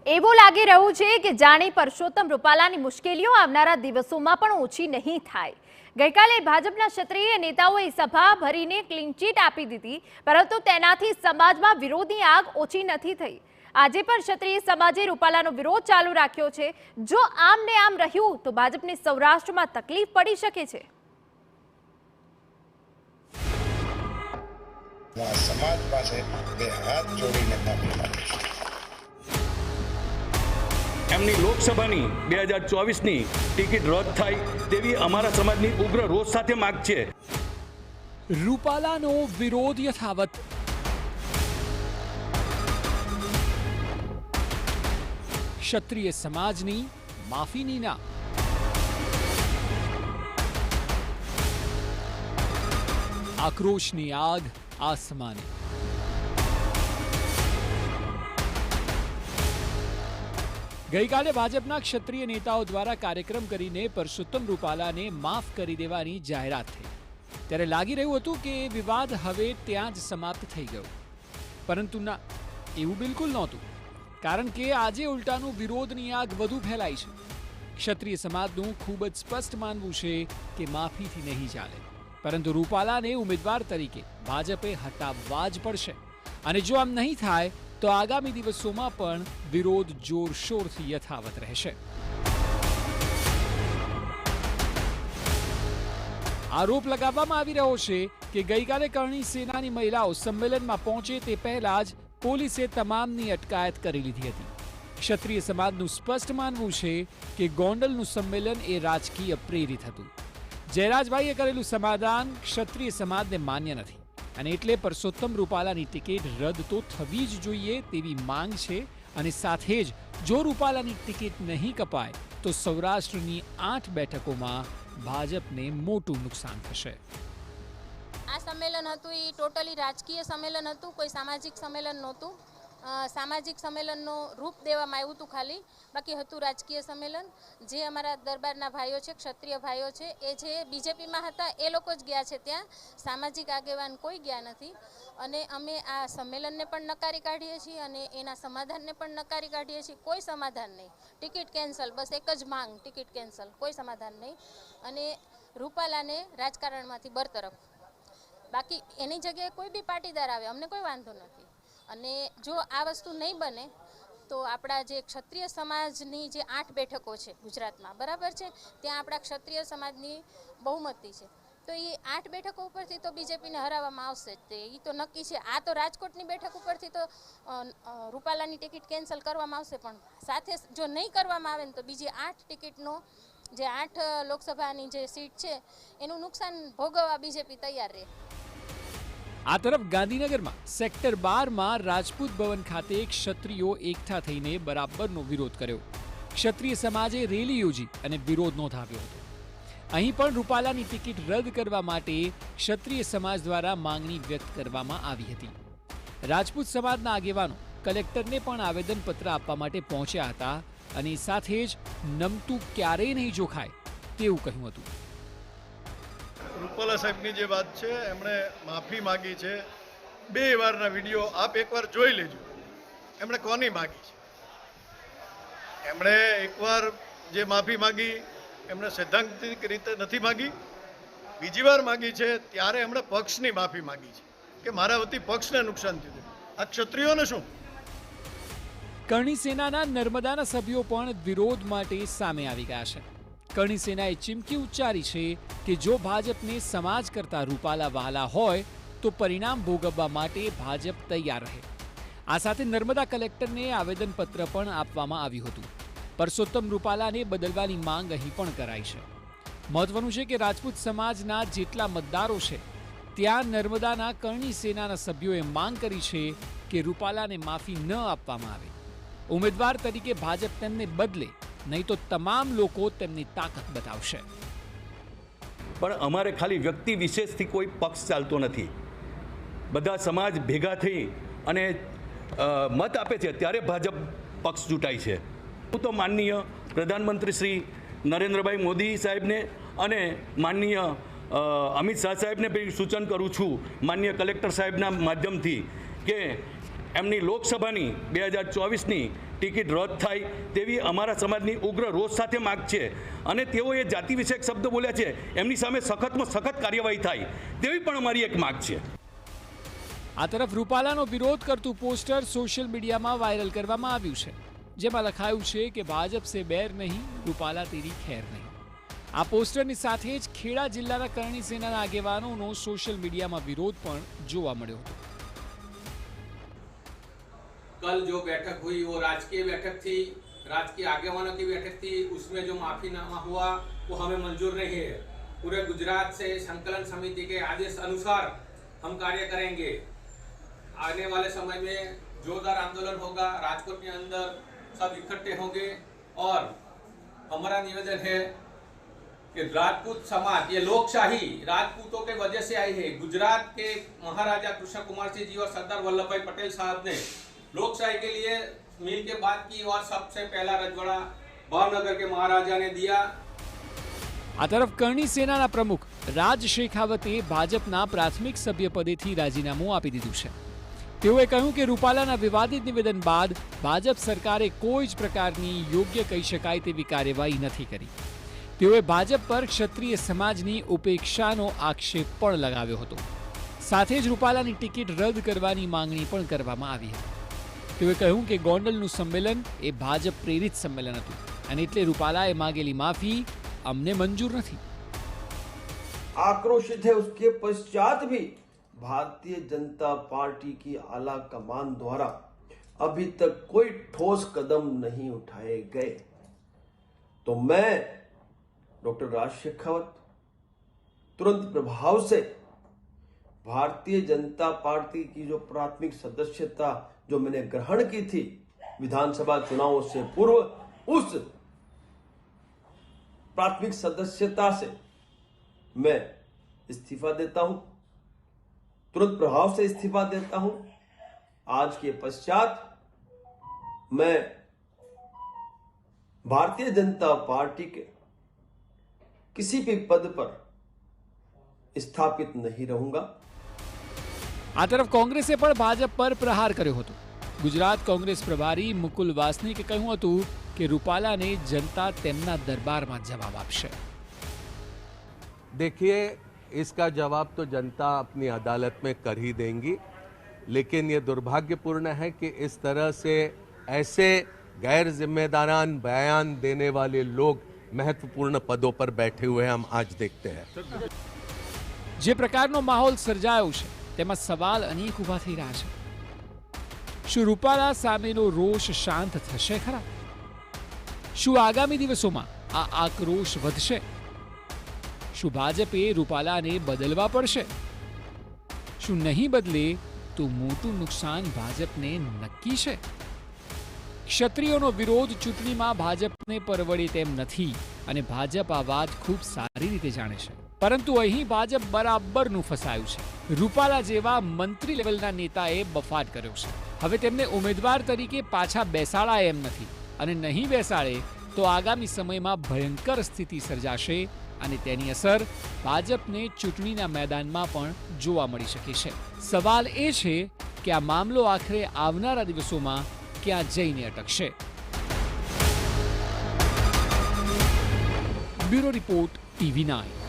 એવું લાગી રહ્યું છે કે જાણે પરસોત્તમ રૂપાલાની મુશ્કેલીઓ આવનારા દિવસોમાં પણ ઓછી નહીં થાય. ગઈકાલે ભાજપના ક્ષત્રિય નેતાઓએ સભા ભરીને ક્લીન ચીટ આપી દીધી, પરંતુ તેનાથી સમાજમાં વિરોધની આગ ઓછી નથી થઈ. આજે પણ ક્ષત્રિય સમાજે રૂપાલાનો વિરોધ ચાલુ રાખ્યો છે. જો આમ ને આમ રહ્યું તો ભાજપને સૌરાષ્ટ્રમાં તકલીફ પડી શકે છે. સમાજ પાસે બે હાથ જોડીને માફી માંગુ છું. એમની લોકસભાની 2024ની ટિકિટ રદ થાય તેવી અમારા સમાજની ઉગ્ર રોષ સાથે માંગ છે. રૂપાલાનો વિરોધ યથાવત. ક્ષત્રિય સમાજની માફીની ના. આક્રોશની આગ આસમાને. ગઈકાલે ભાજપના ક્ષત્રિય નેતાઓ દ્વારા કાર્યક્રમ કરીને પરસોત્તમ રૂપાલાને માફ કરી દેવાની જાહેરાત થઈ. ત્યારે લાગી રહ્યું હતું કે વિવાદ હવે ત્યાં જ સમાપ્ત થઈ ગયો, પરંતુ ના, એવું બિલકુલ નહોતું. કારણ કે આજે ઉલટાનું વિરોધની આગ વધુ ફેલાઈ છે. ક્ષત્રિય સમાજનું ખૂબ જ સ્પષ્ટ માનવું છે કે માફીથી નહીં ચાલે, પરંતુ રૂપાલાને ઉમેદવાર તરીકે ભાજપે હટાવવા જ પડશે. અને જો આમ નહીં થાય તો આગામી દિવસોમાં પણ વિરોધ જોરશોરથી યથાવત રહેશે. આરોપ લગાવવામાં આવી રહ્યો છે કે ગઈકાલે કરણી સેનાની મહિલાઓ સંમેલનમાં પહોંચે તે પહેલા જ પોલીસે તમામની અટકાયત કરી લીધી હતી. ક્ષત્રિય સમાજનું સ્પષ્ટ માનવું છે કે ગોંડલનું સંમેલન એ રાજકીય પ્રેરિત હતું. જયરાજભાઈએ કરેલું સમાધાન ક્ષત્રિય સમાજને માન્ય નથી, અને એટલે પરસોત્તમ રૂપાલાની ટિકિટ રદ તો થવી જ જોઈએ તેવી માંગ છે. અને સાથે જ જો રૂપાલાની ટિકિટ નહીં કપાય તો સૌરાષ્ટ્રની 8 બેઠકોમાં ભાજપને મોટું નુકસાન થશે. આ સંમેલન હતું એ ટોટલી રાજકીય સંમેલન હતું, કોઈ સામાજિક સંમેલન નહોતું. સામાજિક સંમેલનનો રૂપ દેવામાં આવ્યું હતું ખાલી, બાકી હતું રાજકીય સંમેલન. જે અમારા દરબારના ભાઈઓ છે, ક્ષત્રિય ભાઈઓ છે, એ જે બીજેપીમાં હતા એ લોકો જ ગયા છે ત્યાં. સામાજિક આગેવાન કોઈ ગયા નથી. અને અમે આ સંમેલનને પણ નકારી કાઢીએ છીએ અને એના સમાધાનને પણ નકારી કાઢીએ છીએ. કોઈ સમાધાન નહીં, ટિકિટ કેન્સલ, બસ એક જ માંગ, ટિકિટ કેન્સલ, કોઈ સમાધાન નહીં. અને રૂપાલાને રાજકારણમાંથી બરતરફ, બાકી એની જગ્યાએ કોઈ બી પાટીદાર આવે, અમને કોઈ વાંધો નથી. અને જો આ વસ્તુ નહીં બને તો આપણા જે ક્ષત્રિય સમાજની જે 8 બેઠકો છે ગુજરાતમાં, બરાબર છે, ત્યાં આપણા ક્ષત્રિય સમાજની બહુમતી છે. તો એ 8 બેઠકો ઉપરથી તો બીજેપીને હરાવવામાં આવશે જ, એ તો નક્કી છે. આ તો રાજકોટની બેઠક ઉપરથી તો રૂપાલાની ટિકિટ કેન્સલ કરવામાં આવશે, પણ સાથે જો નહીં કરવામાં આવે ને તો બીજી 8 ટિકિટનો જે 8 લોકસભાની જે સીટ છે એનું નુકસાન ભોગવવા બીજેપી તૈયાર રહે. આ તરફ ગાંધીનગરમાં સેક્ટર 12માં રાજપૂત ભવન ખાતે ક્ષત્રિયો એકઠા થઈને બરાબરનો વિરોધ કર્યો. ક્ષત્રિય સમાજે રેલી યોજી અને વિરોધ નોંધાવ્યો હતો. અહીં પણ રૂપાલાની ટિકિટ રદ કરવા માટે ક્ષત્રિય સમાજ દ્વારા માંગણી વ્યક્ત કરવામાં આવી હતી. રાજપૂત સમાજના આગેવાનો કલેક્ટરને પણ આવેદનપત્ર આપવા માટે પહોંચ્યા હતા અને સાથે જ નમતું ક્યારેય નહીં જોખાય તેવું કહ્યું હતું. રૂપાલા સાહેબની જે વાત છે, એમણે માફી માગી છે. 2 વારના વિડીયો આપ એકવાર જોઈ લેજો. એમણે કોની માગી છે? એમણે એકવાર જે માફી માગી એમણે સૈદ્ધાંતિક રીતે નથી માગી. બીજી વાર માગી છે ત્યારે એમણે પક્ષની માફી માગી છે કે મારા વતી પક્ષને નુકસાન થયું. આ ક્ષત્રિયોને શું? કરણી સેનાના નર્મદાના સભ્યો પણ વિરોધ માટે સામે આવી ગયા છે. કરણી સેનાએ ચીમકી ઉચ્ચારી છે કે જો ભાજપને સમાજ કરતા રૂપાલા વહાલા હોય તો પરિણામ ભોગવવા માટે ભાજપ તૈયાર રહે. આ સાથે નર્મદા કલેક્ટરને આવેદનપત્ર પણ આપવામાં આવ્યું હતું. પરસોત્તમ રૂપાલાને બદલવાની માંગ અહીં પણ કરાઈ છે. મહત્વનું છે કે રાજપૂત સમાજના જેટલા મતદારો છે ત્યાં નર્મદાના કરણી સેનાના સભ્યોએ માંગ કરી છે કે રૂપાલાને માફી ન આપવામાં આવે. ઉમેદવાર તરીકે ભાજપ તેમને બદલે, નહીં તો તમામ લોકો તેમની તાકાત બતાવશે. પણ અમારે ખાલી વ્યક્તિ વિશેષથી કોઈ પક્ષ ચાલતો નથી. બધા સમાજ ભેગા થઈ અને મત આપે છે ત્યારે ભાજપ પક્ષ ચૂંટાય છે. હું તો માનનીય પ્રધાનમંત્રી શ્રી નરેન્દ્રભાઈ મોદી સાહેબને અને માનનીય અમિત શાહ સાહેબને પણ સૂચન કરું છું, માનનીય કલેક્ટર સાહેબના માધ્યમથી, કે એમની લોકસભાની 2024ની ટિકિટ રદ થાય તેવી અમારા સમાજની ઉગ્ર રોષ સાથે માગ છે અને તેઓએ જાતિ વિષયક શબ્દ બોલ્યા છે એમની સામે સખતમાં સખત કાર્યવાહી થાય તેવી પણ અમારી એક માગ છે. આ તરફ રૂપાલાનો વિરોધ કરતું પોસ્ટર સોશિયલ મીડિયામાં વાયરલ કરવામાં આવ્યું છે, જેમાં લખાયું છે કે ભાજપ સે બેર નહીં, રૂપાલા તેરી ખેર નહીં. આ પોસ્ટરની સાથે જ ખેડા જિલ્લાના કરણી સેનાના આગેવાનોનો સોશિयल મીડિયામાં વિરોધ પણ જોવા મળ્યો હતો. कल जो बैठक हुई वो राजकीय बैठक थी, राजकीय आगेवानों की बैठक थी. उसमें जो माफीनामा हुआ वो हमें मंजूर नहीं है. पूरे गुजरात से संकलन समिति के आदेश अनुसार हम कार्य करेंगे. आने वाले समय में जोरदार आंदोलन होगा. राजकोट के अंदर सब इकट्ठे होंगे और हमारा निवेदन है कि राजपूत समाज, ये लोकशाही राजपूतों के वजह से आई है. गुजरात के महाराजा कृष्ण कुमार सिंह जी और सरदार वल्लभ भाई पटेल साहब ने लोकशाही के लिए मिल के बात की और सबसे पहला रजवाड़ा भावनगर के महाराजा ने दिया. આ તરફ કરણી સેનાના પ્રમુખ રાજ શેખાવતે ભાજપના પ્રાથમિક સભ્યપદેથી રાજીનામું આપી દીધું છે. તેઓએ કહ્યું કે રૂપાલાના વિવાદિત નિવેદન બાદ ભાજપ સરકારે કોઈ જ પ્રકારની યોગ્ય કહી શકાય તેવી કાર્યવાહી નથી કરી. તેઓએ ભાજપ પર ક્ષત્રિય સમાજની ઉપેક્ષાનો આક્ષેપ પણ લગાવ્યો હતો. સાથે જ રૂપાલાની ટિકિટ રદ કરવાની માંગણી પણ કરવામાં આવી હતી. તેઓએ કહ્યું કે ગોંડલનું સંમેલન એ ભાજપ પ્રેરિત સંમેલન હતું અને એટલે રૂપાલાએ માગેલી માફી અમને મંજૂર નથી. आक्रोशित है। उसके पश्चात भी भारतीय जनता पार्टी की आला कमान द्वारा अभी तक कोई ठोस कदम नहीं उठाए गए, तो मैं डॉक्टर राज शेखावत तुरंत प्रभाव से भारतीय जनता पार्टी की जो प्राथमिक सदस्यता जो मैंने ग्रहण की थी विधानसभा चुनावों से पूर्व, उस प्राथमिक सदस्यता से मैं इस्तीफा देता हूं, तुरंत प्रभाव से इस्तीफा देता हूं। आज के पश्चात मैं भारतीय जनता पार्टी के किसी भी पद पर स्थापित नहीं रहूंगा। આ તરફ કોંગ્રેસે પણ ભાજપ પર પ્રહાર કર્યો હતો. ગુજરાત કોંગ્રેસ પ્રભારી મુકુલ વાસનિકે કહ્યું હતું કે રૂપાલાને જનતા તેમના દરબારમાં જવાબ આપશે. देखिए, इसका जवाब तो जनता अपनी अदालत में कर ही देंगी, लेकिन ये दुर्भाग्यपूर्ण है कि इस तरह से ऐसे गैर जिम्मेदारान बयान देने वाले लोग महत्वपूर्ण पदों पर बैठे हुए हम आज देखते हैं. જે પ્રકારનો માહોલ સર્જાયો છે તેમાં સવાલ અનેક ઊભા થઈ રહ્યા છે. શું રૂપાલા સામેનો રોષ શાંત થશે ખરા? શું આગામી દિવસોમાં આ આક્રોશ વધશે? શું ભાજપે રૂપાલાને બદલવા પડશે? શું નહીં બદલે તો મોટું નુકસાન ભાજપને નક્કી છે? ક્ષત્રિયોનો વિરોધ ચૂંટણીમાં ભાજપને પરવડે તેમ નથી અને ભાજપ આ વાત ખૂબ સારી રીતે જાણે છે. પરંતુ અહીં ભાજપ બરાબરનું ફસાયું છે. રૂપાલા જેવા મંત્રી લેવલના નેતાએ બફાટ કર્યો છે. હવે તેમને ઉમેદવાર તરીકે પાછા બેસાડાય એમ નથી અને નહીં બેસાડે તો આગામી સમયમાં ભયંકર સ્થિતિ સર્જાશે અને તેની અસર ભાજપને ચૂંટણીના મેદાનમાં પણ જોવા મળી શકે છે. સવાલ એ છે કે આ મામલો આખરે આવનારા દિવસોમાં ક્યાં જઈને અટકશે. Bureau report TV9.